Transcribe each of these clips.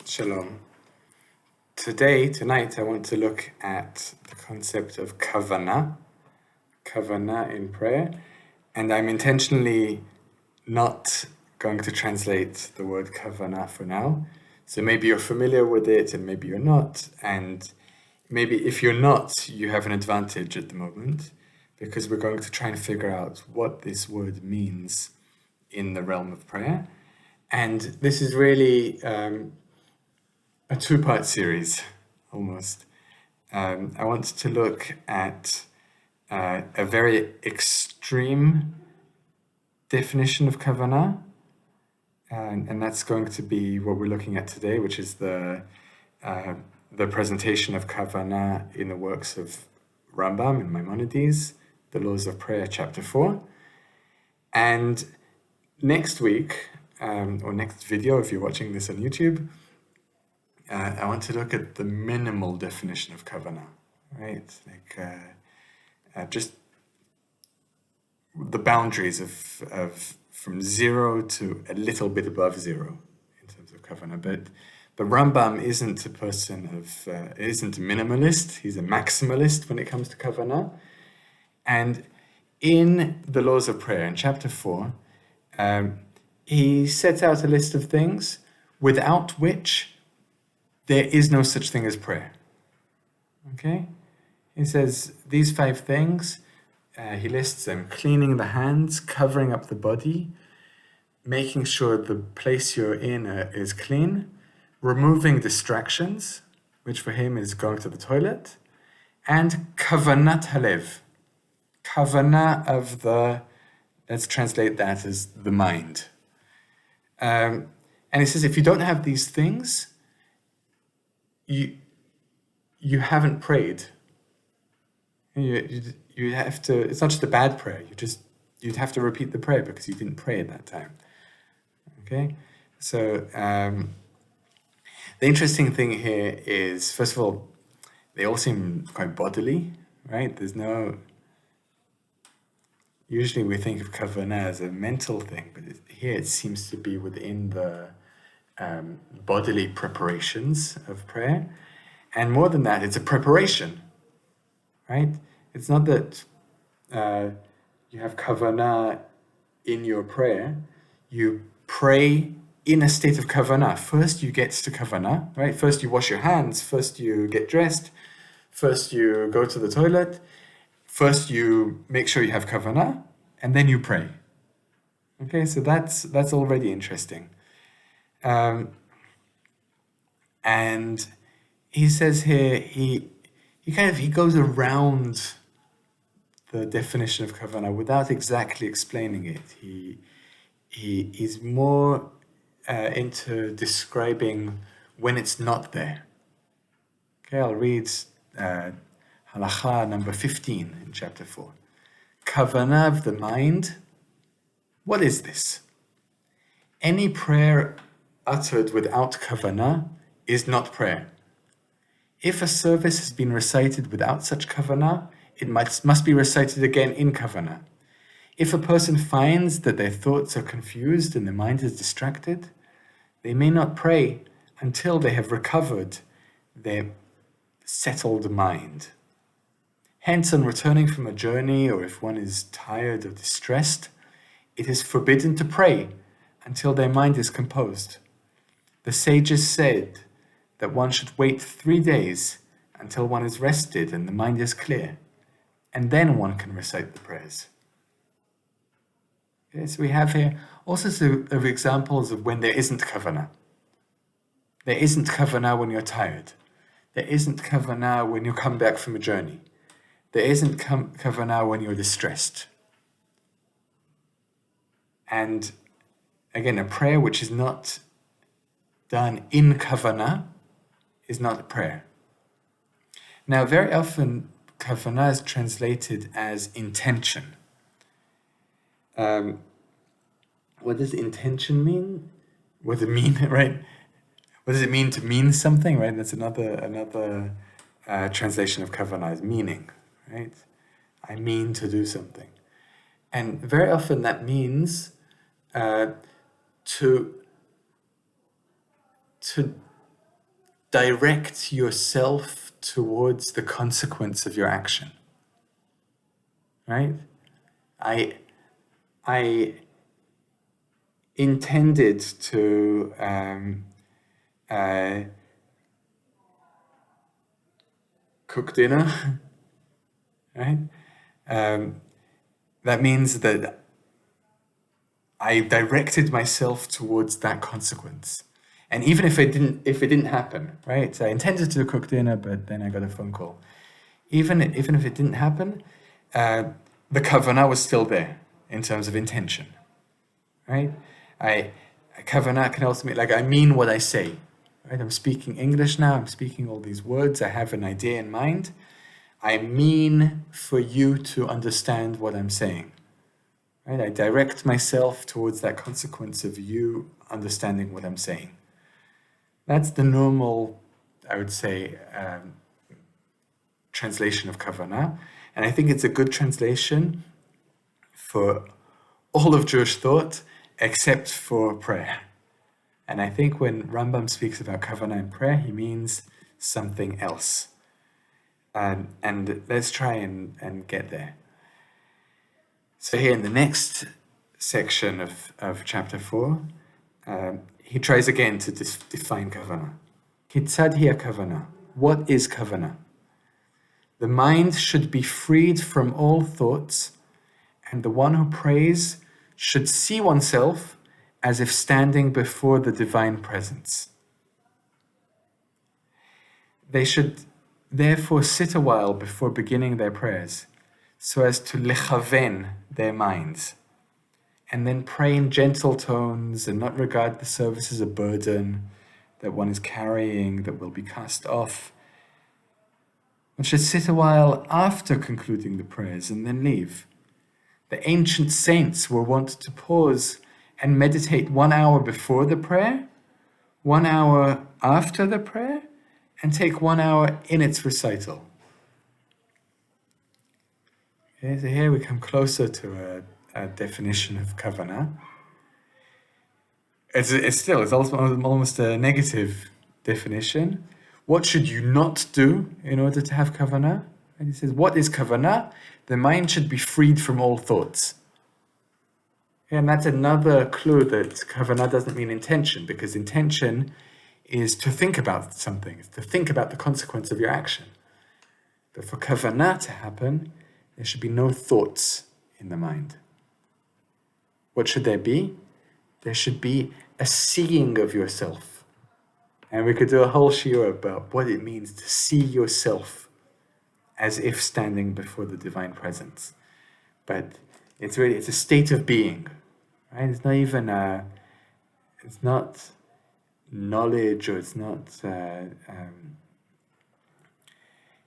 Shalom. Tonight, I want to look at the concept of kavvanah in prayer, and I'm intentionally not going to translate the word kavvanah for now. So maybe you're familiar with it and maybe you're not, and maybe if you're not, you have an advantage at the moment, because we're going to try and figure out what this word means in the realm of prayer. And this is really a two-part series, almost. I want to look at a very extreme definition of kavvanah, and that's going to be what we're looking at today, which is the presentation of kavvanah in the works of Rambam and Maimonides, the Laws of Prayer, chapter 4. And next week, or next video, if you're watching this on YouTube, I want to look at the minimal definition of kavvanah, right? Like just the boundaries of from 0 to a little bit above 0 in terms of kavvanah. But Rambam isn't a person of isn't a minimalist. He's a maximalist when it comes to kavvanah. And in the Laws of Prayer, in chapter 4, he sets out a list of things without which there is no such thing as prayer. Okay? He says these 5 things, he lists them: cleaning the hands, covering up the body, making sure the place you're in is clean, removing distractions, which for him is going to the toilet, and kavanat halev, kavanah of the, let's translate that as the mind. And he says if you don't have these things, you haven't prayed. You have to. It's not just a bad prayer. You'd have to repeat the prayer because you didn't pray at that time. Okay, so the interesting thing here is, first of all, they all seem quite bodily, right? There's no. Usually we think of kavvanah as a mental thing, but here it seems to be within the bodily preparations of prayer. And more than that, it's a preparation, right? It's not that you have kavvanah in your prayer. You pray in a state of kavvanah. First you get to kavvanah, right? First you wash your hands. First you get dressed. First you go to the toilet. First you make sure you have kavvanah, and then you pray. Okay, so that's already interesting. And he says here, he goes around the definition of kavvanah without exactly explaining it. He's more into describing when it's not there. Okay, I'll read halacha number 15 in chapter 4. Kavvanah of the mind. What is this? Any prayer uttered without kavvanah is not prayer. If a service has been recited without such kavvanah, it must be recited again in kavvanah. If a person finds that their thoughts are confused and their mind is distracted, they may not pray until they have recovered their settled mind. Hence, on returning from a journey, or if one is tired or distressed, it is forbidden to pray until their mind is composed. The sages said that one should wait 3 days until one is rested and the mind is clear, and then one can recite the prayers. Okay, so we have here all sorts of examples of when there isn't kavvanah. There isn't kavvanah when you're tired. There isn't kavvanah when you come back from a journey. There isn't kavvanah when you're distressed. And again, a prayer which is not done in kavvanah is not a prayer. Now, very often, kavvanah is translated as intention. What does intention mean? What does it mean, right? What does it mean to mean something, right? That's another translation of kavvanah is meaning, right? I mean to do something. And very often that means to direct yourself towards the consequence of your action. Right? I intended to cook dinner, right? That means that I directed myself towards that consequence. And even if it didn't happen, right? So I intended to cook dinner, but then I got a phone call. Even if it didn't happen, the kavvanah was still there in terms of intention, right? Kavvanah can also mean, like, I mean what I say, right? I'm speaking English now. I'm speaking all these words. I have an idea in mind. I mean for you to understand what I'm saying. Right? I direct myself towards that consequence of you understanding what I'm saying. That's the normal, I would say, translation of kavvanah. And I think it's a good translation for all of Jewish thought except for prayer. And I think when Rambam speaks about kavvanah in prayer, he means something else. And let's try and get there. So here in the next section of chapter 4, he tries again to define kavvanah. Kitzad hiya kavvanah? What is kavvanah? The mind should be freed from all thoughts, and the one who prays should see oneself as if standing before the divine presence. They should therefore sit a while before beginning their prayers, so as to lechaven their minds, and then pray in gentle tones and not regard the service as a burden that one is carrying that will be cast off. One should sit a while after concluding the prayers and then leave. The ancient saints were wont to pause and meditate 1 hour before the prayer, 1 hour after the prayer, and take 1 hour in its recital. Okay, so here we come closer to a definition of kavvanah. It's almost a negative definition. What should you not do in order to have kavvanah? And he says, what is kavvanah? The mind should be freed from all thoughts. And that's another clue that kavvanah doesn't mean intention, because intention is to think about something, to think about the consequence of your action. But for kavvanah to happen, there should be no thoughts in the mind. What should there be? There should be a seeing of yourself. And we could do a whole shiur about what it means to see yourself as if standing before the divine presence. But it's a state of being, right? It's not even it's not knowledge, or it's not,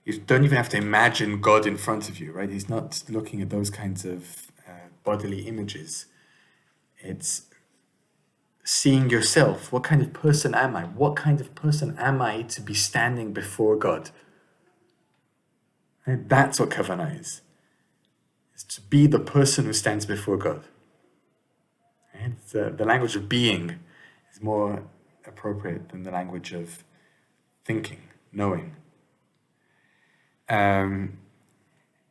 you don't even have to imagine God in front of you, right? He's not looking at those kinds of bodily images. It's seeing yourself. What kind of person am I? What kind of person am I to be standing before God? And that's what kavvanah is to be the person who stands before God. And the language of being is more appropriate than the language of thinking, knowing. And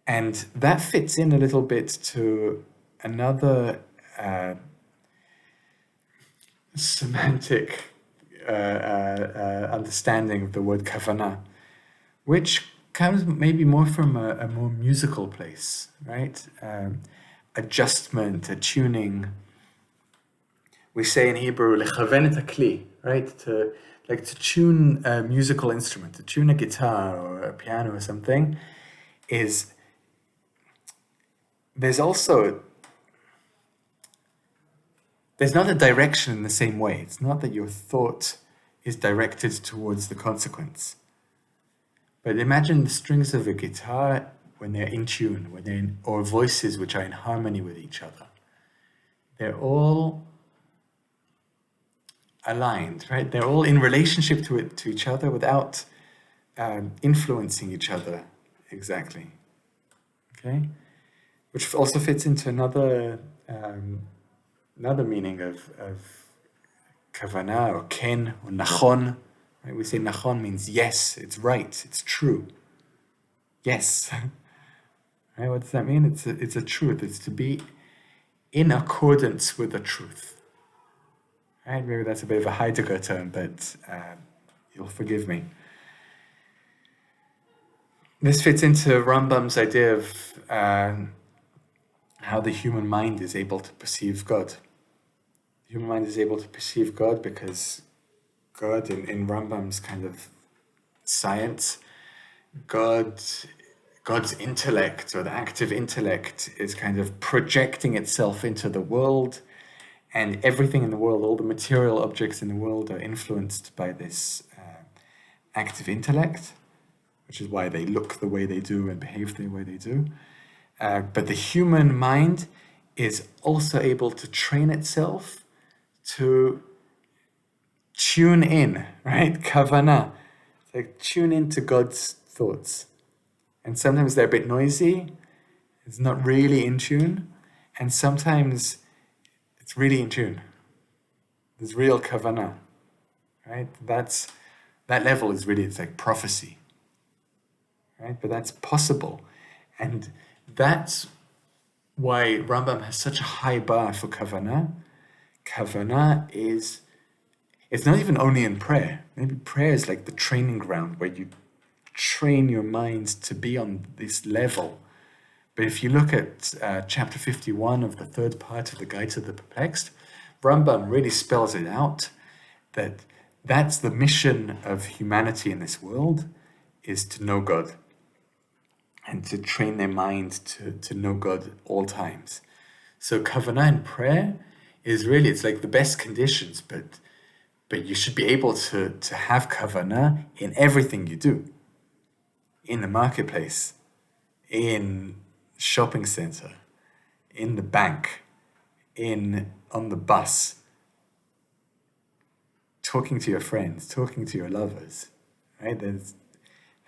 that fits in a little bit to another semantic understanding of the word kavvanah, which comes maybe more from a more musical place, right? Adjustment, attuning. We say in Hebrew, lechaven et hakli, right? To tune a musical instrument, to tune a guitar or a piano or something, there's not a direction in the same way. It's not that your thought is directed towards the consequence. But imagine the strings of a guitar when they're in tune, or voices which are in harmony with each other. They're all aligned, right? They're all in relationship to each other without influencing each other exactly. Okay, which also fits into another meaning of kavvanah, or ken, or nachon, Right? We say nachon means yes, it's right, it's true. Yes. Right? What does that mean? It's a truth. It's to be in accordance with the truth. Right? Maybe that's a bit of a Heidegger term, but you'll forgive me. This fits into Rambam's idea of how the human mind is able to perceive God. The human mind is able to perceive God because God, in Rambam's kind of science, God's intellect, or the active intellect, is kind of projecting itself into the world, and everything in the world, all the material objects in the world, are influenced by this active intellect, which is why they look the way they do and behave the way they do. But the human mind is also able to train itself to tune in, right? Kavvanah. It's like tune into God's thoughts. And sometimes they're a bit noisy. It's not really in tune. And sometimes it's really in tune. There's real kavvanah, right? That level is really, it's like prophecy, right? But that's possible. And that's why Rambam has such a high bar for kavvanah. Kavvanah it's not even only in prayer. Maybe prayer is like the training ground where you train your mind to be on this level. But if you look at chapter 51 of the third part of the Guide to the Perplexed, Rambam really spells it out that that's the mission of humanity in this world, is to know God and to train their mind to know God all times. So kavvanah in prayer is really, it's like the best conditions, but you should be able to have kavvanah in everything you do. In the marketplace, in shopping center, in the bank, on the bus, talking to your friends, talking to your lovers, right? There's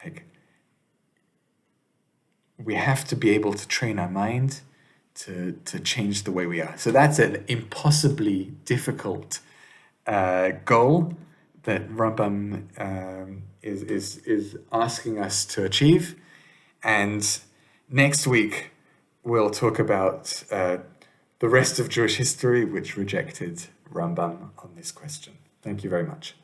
like, we have to be able to train our mind to change the way we are. So that's an impossibly difficult goal that Rambam is asking us to achieve. And next week we'll talk about the rest of Jewish history, which rejected Rambam on this question. Thank you very much.